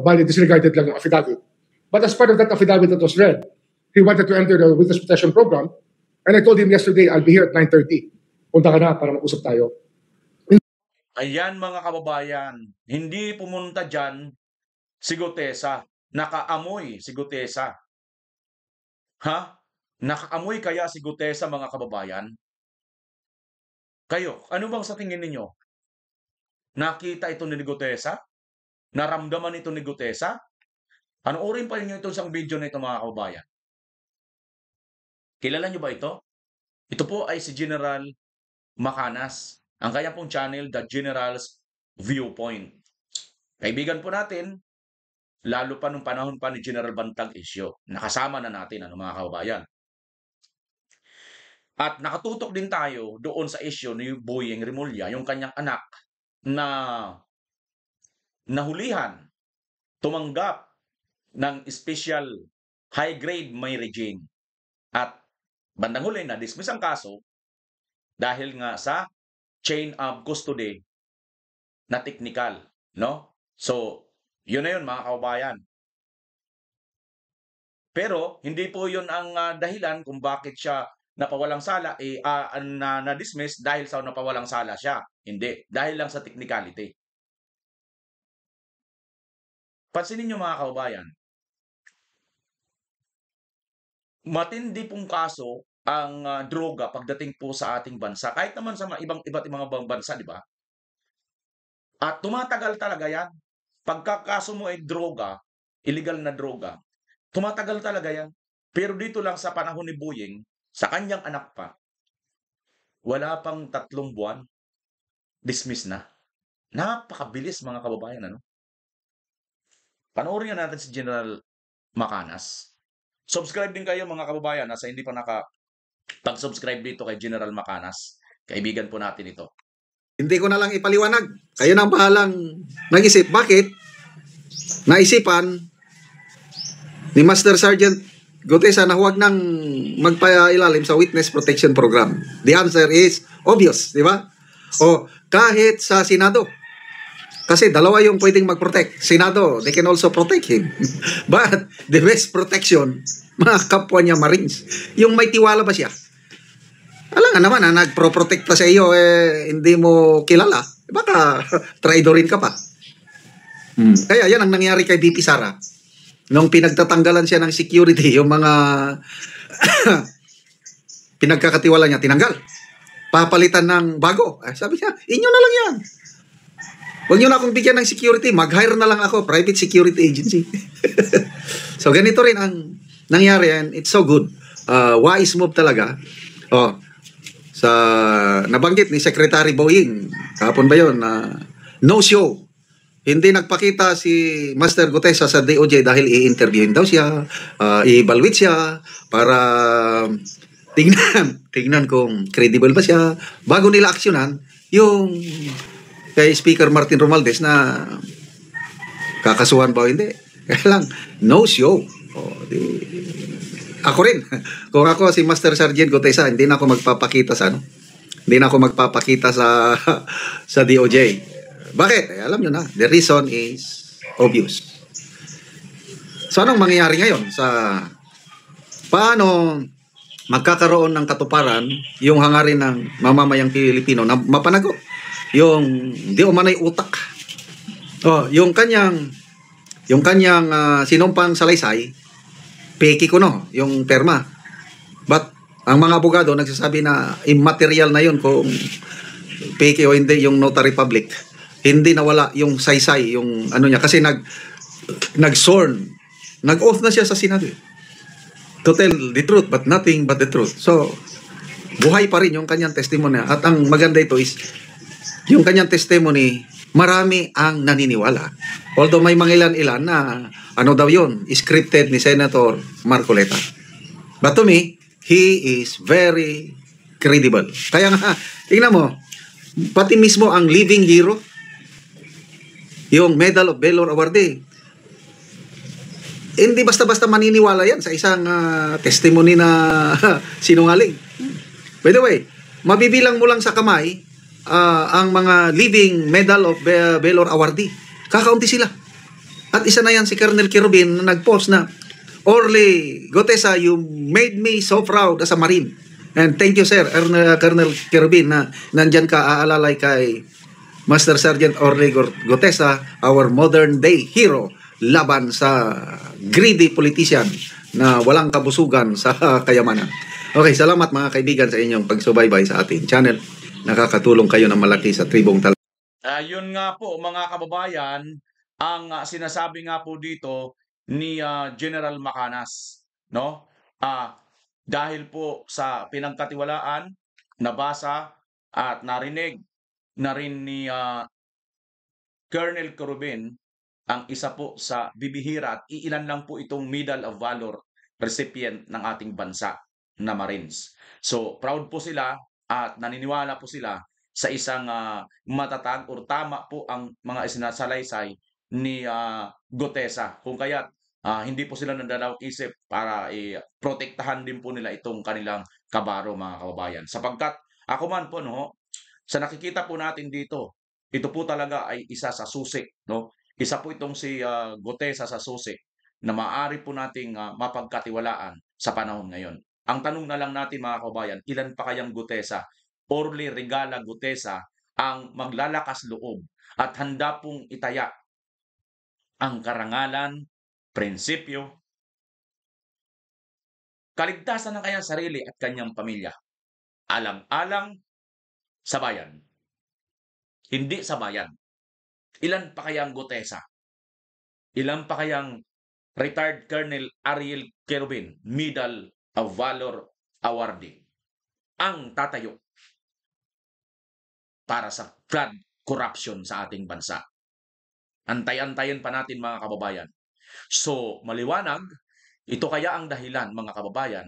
Bali, disregarded lang yung affidavit. But as part of that affidavit that was read, he wanted to enter the witness protection program, and I told him yesterday, I'll be here at 9:30. Punta ka na para mag-usap tayo. Ayan mga kababayan, hindi pumunta dyan si Gutesa. Nakaamoy si Gutesa. Ha? Nakaamoy kaya si Gutesa mga kababayan? Kayo, ano bang sa tingin ninyo? Nakita ito ni Gutesa? Naramdaman ito ni Gutesa? Panoorin pa ninyo itong isang video na ito mga kababayan. Kilala nyo ba ito? Ito po ay si General Macanas. Ang kanya pong channel, The General's Viewpoint. Kaibigan po natin, lalo pa nung panahon pa ni General Bantag Isyo. Nakasama na natin, mga kababayan. At nakatutok din tayo doon sa isyo ni Boying Rimulya, yung kanyang anak na nahulihan, tumanggap ng special high-grade myriad. At bandang huli na dismiss ang kaso dahil nga sa chain of custody na technical, no? So, yun na yun mga kababayan. Pero hindi po yun ang dahilan kung bakit siya napawalang sala, na-dismiss dahil sa napawalang sala siya. Hindi, dahil lang sa technicality. Pansinin niyo mga kababayan, matindi pong kaso ang droga pagdating po sa ating bansa. Kahit naman sa iba't ibang bansa, di ba? At tumatagal talaga yan. Pagkakaso mo ay droga, illegal na droga, tumatagal talaga yan. Pero dito lang sa panahon ni Boying, sa kanyang anak pa, wala pang 3 buwan, dismiss na. Napakabilis mga kababayan, ano? Panoorin nga natin si General Macanas. Subscribe din kayo mga kababayan sa hindi pa pag-subscribe dito kay General Macanas. Kaibigan po natin ito. Hindi ko na lang ipaliwanag. Kayo nang bahalang nag-isip. Bakit? Naisipan ni Master Sergeant Gutesa na huwag nang magpailalim sa Witness Protection Program. The answer is obvious, di ba? O kahit sa Senado. Kasi dalawa yung pwedeng mag-protect. Senado, they can also protect him. But the best protection, mga kapwa niya Marines, yung may tiwala ba siya? Alam nga naman, nagpro-protect pa sa iyo, hindi mo kilala. Baka traidorin ka pa. Kaya yan ang nangyari kay BP Sara. Nung pinagtatanggalan siya ng security, yung mga pinagkakatiwala niya, tinanggal. Papalitan ng bago. Sabi niya, inyo na lang yan. Huwag nyo na akong bigyan ng security, mag-hire na lang ako, private security agency. So ganito rin ang nangyari, and it's so good. Wise move talaga. Sa nabanggit ni Secretary Boying, kahapon ba yun, no show. Hindi nagpakita si Master Gutesa sa DOJ dahil i-interviewin daw siya, i-evaluate siya, para tingnan kung credible ba siya, bago nila aksyonan yung kay Speaker Martin Romualdez na kakasuhan ba o hindi. Kaya lang, no show. Ako rin. Kung ako si Master Sergeant Gutesa, hindi na ako magpapakita sa Hindi na ako magpapakita sa sa DOJ. Bakit? Alam nyo na. The reason is obvious. So anong mangyayari ngayon sa paano magkakaroon ng katuparan yung hangarin ng mamamayang Pilipino na mapanago yung di umanay utak. Yung kanyang sinumpang salaysay, peki ko yung perma. But ang mga abogado nagsasabi na immaterial na yun kung peki o hindi yung notary public. Hindi nawala yung saysay, yung ano niya. Kasi nag-sworn. Nag-oath na siya sa Senado. To tell the truth, but nothing but the truth. So, buhay pa rin yung kanyang testimony. At ang maganda ito is, yung kanyang testimony, marami ang naniniwala. Although may mga ilan-ilan na, ano daw yun, scripted ni Senator Marcoleta. But to me, he is very credible. Kaya nga, tingnan mo, pati mismo ang living hero, yung Medal of Valor awardee, hindi basta-basta maniniwala yan sa isang testimony na sinungaling. By the way, mabibilang mo lang sa kamay ang mga living Medal of Valor awardee. Kakaunti sila. At isa na yan si Colonel Quirubin na nag-post na, Orly Gutesa, you made me so proud as a Marine. And thank you, sir, Colonel Quirubin, na nandyan ka aalalay kay Master Sergeant Orly Gutesa, our modern day hero, laban sa greedy politician na walang kabusugan sa kayamanan. Okay, salamat mga kaibigan sa inyong pagsubaybay sa ating channel. Nakakatulong kayo ng malaki sa tribong tal. Yun nga po mga kababayan, ang sinasabi nga po dito ni General Macanas, no? Dahil po sa pinagkatiwalaan, nabasa at narinig na rin ni Colonel Quirubin, ang isa po sa bibihira at iilan lang po itong Medal of Valor recipient ng ating bansa na Marines. So proud po sila at naniniwala po sila sa isang matatag o tama po ang mga isinasalaysay ni Gutesa. Kung kaya't hindi po sila nandalawang isip para protektahan din po nila itong kanilang kabaro mga kababayan. Sapagkat ako man po sa nakikita po natin dito, ito po talaga ay isa sa susi, no? Isa po itong si Gutesa sa susi na maaari po nating mapagkatiwalaan sa panahon ngayon. Ang tanong na lang natin mga kababayan, ilan pa kayang Gutesa, Orly Regala Gutesa ang maglalakas loob at handa pong itaya ang karangalan, prinsipyo, kaligtasan ng kanyang sarili at kanyang pamilya. Alang-alang sa bayan. Hindi sa bayan. Ilan pa kayang Gutesa? Ilan pa kayang retired Colonel Ariel Quirubin, Medal of Valor awardee, ang tatayo para sa flood corruption sa ating bansa? Antay-antayin pa natin mga kababayan. So, maliwanag, ito kaya ang dahilan mga kababayan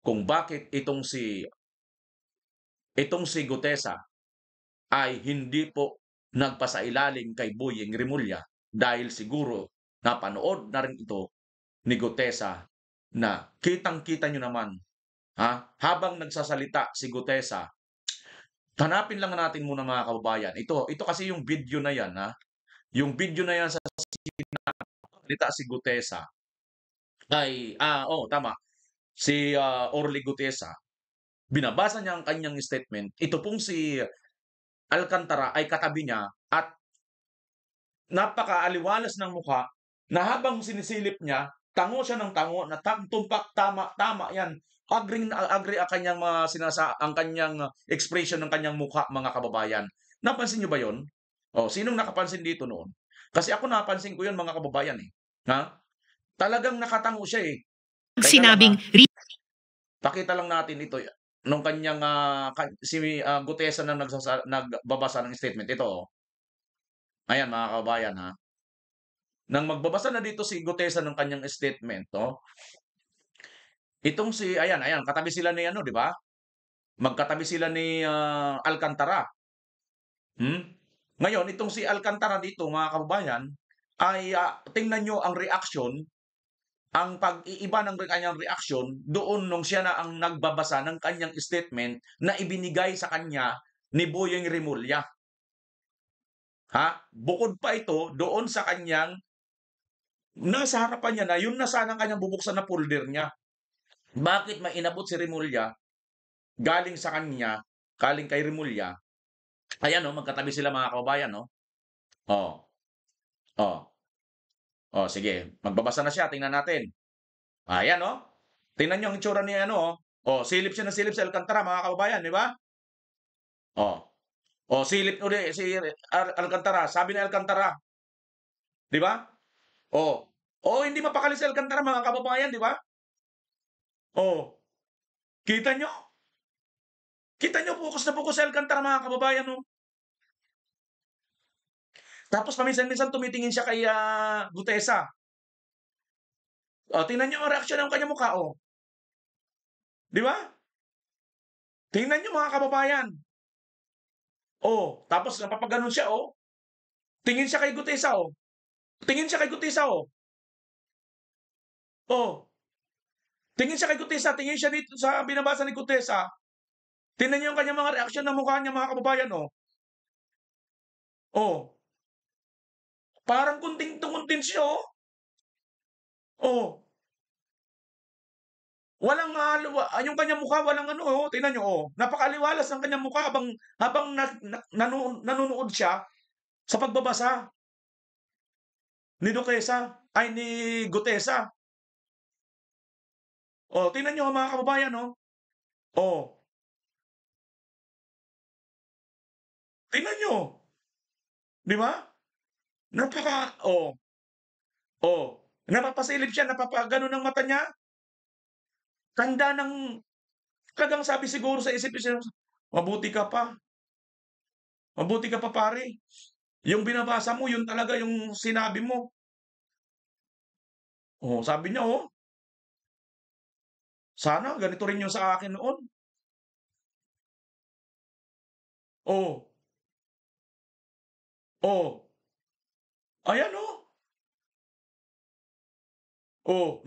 kung bakit itong si Gutesa ay hindi po nagpasailalim kay Boying Rimulya dahil siguro napanood na rin ito ni Gutesa na kitang-kita nyo naman habang nagsasalita si Gutesa. Hanapin lang natin muna mga kababayan. Ito kasi yung video na yan yung video na yan sa salita si Gutesa ay tama. Si Orly Gutesa, binabasa niya ang kanyang statement. Ito pong si Alcantara ay katabi niya at napakaaliwalas ng mukha na habang sinisilip niya, tango siya ng tango na tumpak tama yan. Agree ang kanyang ang kanyang expression ng kanyang mukha mga kababayan. Napansin niyo ba 'yon? Sinong nakapansin dito noon? Kasi ako napansin ko 'yon mga kababayan Talagang nakatango siya Sinabing pakita lang natin ito nung kanyang si Gutesa na nagbabasa ng statement ito. Ayan mga kababayan Nang magbabasa na dito si Gutesa ng kanyang statement, itong si ayan, katabi sila ni di ba? Magkatabi sila ni Alcantara. Ngayon, itong si Alcantara dito, mga kababayan, ay tingnan nyo ang reaction ang pag-iiba ng kanyang reaksyon doon nung siya na ang nagbabasa ng kanyang statement na ibinigay sa kanya ni Boyeng Rimulya. Bukod pa ito doon sa kanyang nasa harapan niya na yun na sana ang kanyang bubuksan na folder niya. Bakit mainabot si Rimulya galing sa kanya, galing kay Rimulya? Ayan, no, magkatabi sila mga kababayan, no? Sige. Magbabasa na siya. Tingnan natin. Ayan, no? Tingnan niyo ang itsura niya, ano, silip siya na silip sa Alcantara, mga kababayan, di ba? Silip uli si Alcantara. Sabi ni Alcantara. Di ba? Hindi mapakali si Alcantara, mga kababayan, di ba? Kita nyo? Kita nyo, focus na focus si Alcantara, mga kababayan, no? Tapos paminsan-minsan tumitingin siya kay Gutesa. Tingnan nyo ang reaksyon ng kanyang mukha, Di ba? Tingnan nyo, mga kababayan. Tapos napapaganon siya, Tingin siya kay Gutesa, Tingin siya kay Gutesa, Tingin siya kay Gutesa, tingin siya dito sa binabasa ni Gutesa. Tingnan niyo yung kanyang mga reaksyon ng mukha niya, mga kababayan, Parang kunting siya, Walang yung kanyang mukha, walang ano, tingnan niyo, napakaliwalas ng kanyang mukha habang nanonood siya sa pagbabasa ni Gutesa. Tingnan niyo, mga kababayan, tingnan niyo. Di ba? Napapasilip siya, napapagano ng mata niya. Tanda ng, talagang sabi siguro sa isip siya, mabuti ka pa. Mabuti ka pa, pare. Yung binabasa mo, yun talaga yung sinabi mo. Sabi niya, sana ganito rin yung sa akin noon. Ayan,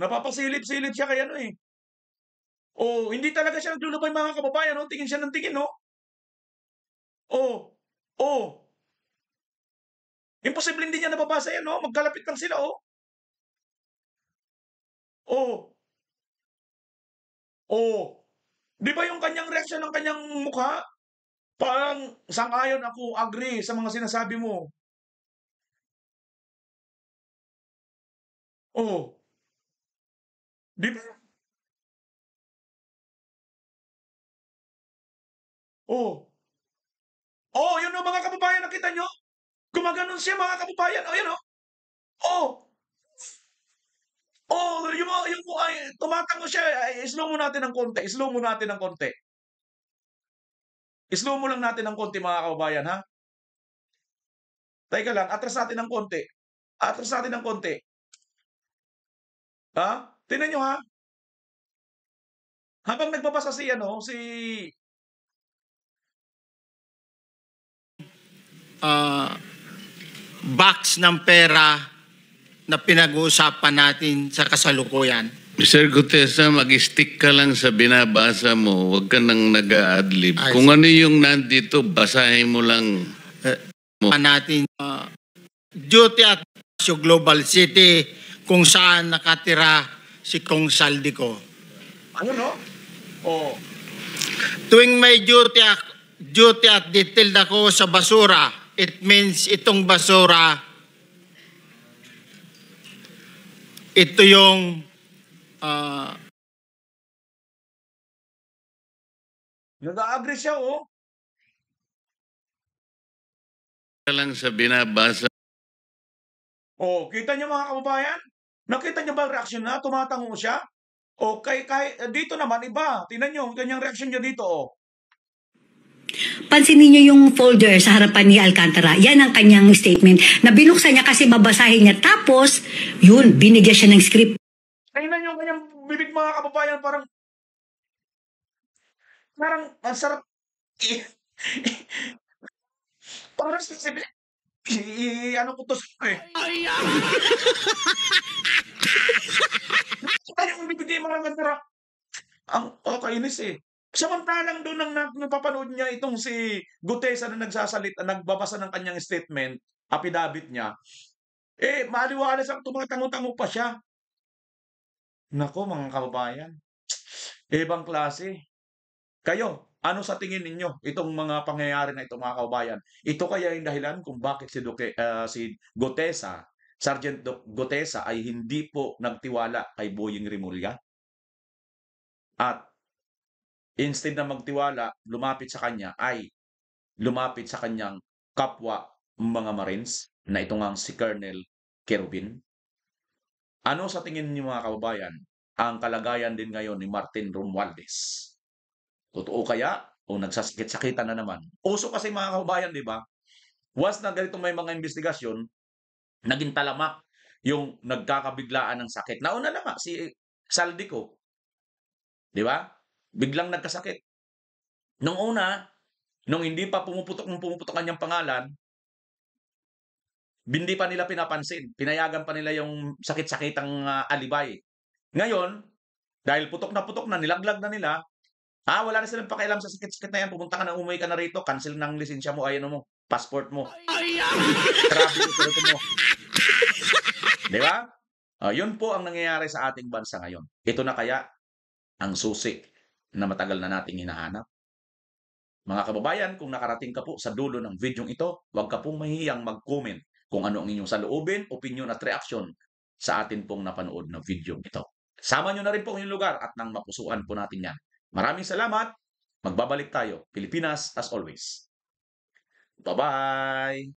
napapasilip-silip siya kay ano, hindi talaga siya naglulubay, mga kababayan, tingin siya ng tingin, Imposible hindi niya nababasa yan, magkalapit lang sila, Di ba yung kanyang reaksyon ng kanyang mukha? Parang sang-ayon ako, agree sa mga sinasabi mo. Di ba? Yun o, mga kababayan, nakita nyo? Gumaganon siya, mga kababayan. Yun o. Yung tumatango siya. Slow mo natin ng konti. Slow mo lang natin ng konti, mga kababayan, ha? Teka lang, atras natin ng konti. Tingnan nyo, ha? Habang nagbabasa si box ng pera na pinag-uusapan natin sa kasalukuyan. Mr. Gutesa, mag-stick ka lang sa binabasa mo. Huwag ka nang nag-a-adlib. Kung ano yung nandito, basahin mo lang. Natin duty at Global City kung saan nakatira si Kong Saldico. Ano, no? Tuwing may duty at detailed ako sa basura, it means itong basura, ito yung nag-a-agree siya, lang sa binabasa. Kita niyo, mga kababayan? Nakita niyo ba ang reaksyon na? Tumatango siya? Dito naman, iba. Tingnan niyo ang kanyang reaksyon niya dito, Pansinin niyo yung folder sa harapan ni Alcantara. Yan ang kanyang statement na binuksan niya kasi babasahin niya. Tapos, yun, binigyan siya ng script. Tingnan niyo ang kanyang bibig, mga kababayan. Parang, ang sarap. Parang ano ko to, Ang kakainis eh. Samantalang doon ang napapanood niya itong si Gutesa na nagbabasa ng kanyang statement, affidavit niya, maliwalas ang tumatango-tango pa siya. Nako mga kababayan, ibang klase. Kayo, ano sa tingin ninyo itong mga pangyayari na ito mga kababayan? Ito kaya yung dahilan kung bakit si Gutesa, Sergeant Gutesa ay hindi po nagtiwala kay Boying Rimulya? At instead na magtiwala, lumapit sa kanya ay lumapit sa kanyang kapwa mga Marines na ito nga si Colonel Kerubin. Ano sa tingin niyo mga kababayan ang kalagayan din ngayon ni Martin Romualdez? Totoo kaya o nagsasakit-sakitan na naman? Uso kasi mga kababayan, di ba? Once na ganito may mga investigasyon, naging talamak yung nagkakabiglaan ng sakit. Nauna na nga si Saldico. Di ba? Biglang nagkasakit. Nung una, nung hindi pa pumuputok kanyang pangalan, hindi pa nila pinapansin. Pinayagan pa nila yung sakit-sakitang alibay. Ngayon, dahil putok na, nilaglag na nila, wala na silang pakialam sa sakit-sakit na yan. Pumunta ka na, umuwi ka na rito, cancel ng lisensya mo, ayan mo, passport mo. Traffic mo. Di ba? Yun po ang nangyayari sa ating bansa ngayon. Ito na kaya ang susi na matagal na nating hinahanap. Mga kababayan, kung nakarating ka po sa dulo ng video ito, huwag ka pong mahihiyang mag-comment kung ano ang inyong saloobin, opinion at reaksyon sa atin pong napanood na video ito. Sama nyo na rin po ang inyong lugar at nang mapusuan po natin yan. Maraming salamat. Magbabalik tayo. Pilipinas as always. Bye-bye!